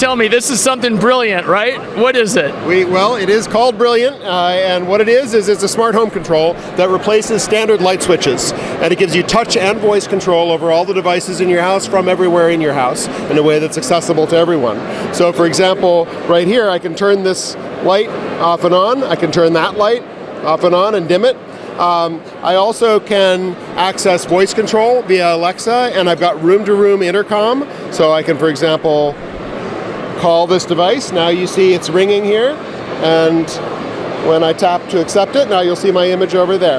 tell me this is something brilliant, right? What is it? Well, it is called Brilliant, and what it is it's a smart home control that replaces standard light switches, and it gives you touch and voice control over all the devices in your house from everywhere in your house in a way that's accessible to everyone. So, for example, right here, I can turn this light off and on. I can turn that light off and on and dim it. I also can access voice control via Alexa, and I've got room-to-room intercom, so I can, for example, call this device. Now you see it's ringing here, and when I tap to accept it, now you'll see my image over there.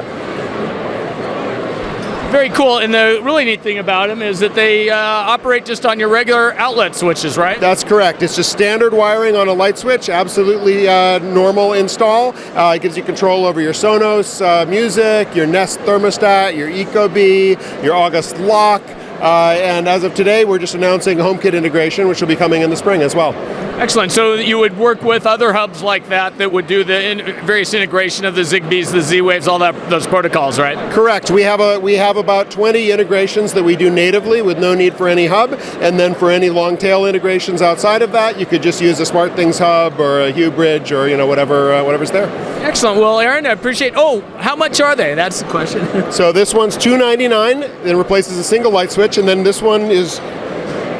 Very cool, and the really neat thing about them is that they operate just on your regular outlet switches, right? That's correct. It's just standard wiring on a light switch, absolutely normal install. It gives you control over your Sonos music, your Nest thermostat, your Ecobee, your August lock, and as of today, we're just announcing HomeKit integration, which will be coming in the spring as well. Excellent. So you would work with other hubs like that would do the various integration of the Zigbees, the Z-Waves, all those protocols, right? Correct. We have about 20 integrations that we do natively with no need for any hub, and then for any long tail integrations outside of that, you could just use a SmartThings hub or a Hue Bridge or whatever's there. Excellent. Well, Aaron, I appreciate. Oh, how much are they? That's the question. So this one's $299. It replaces a single light switch, and then this one is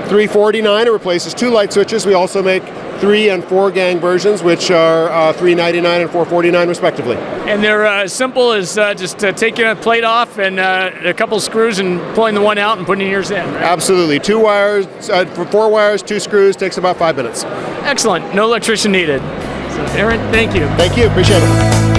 $349. It replaces 2 light switches. We also make 3 and 4 gang versions, which are $399 and $449 respectively. And they're as simple as just taking a plate off and a couple screws and pulling the one out and putting yours in, right? Absolutely. 2 wires, for 4 wires, 2 screws, takes about 5 minutes. Excellent. No electrician needed. So, Aaron, thank you. Thank you. Appreciate it.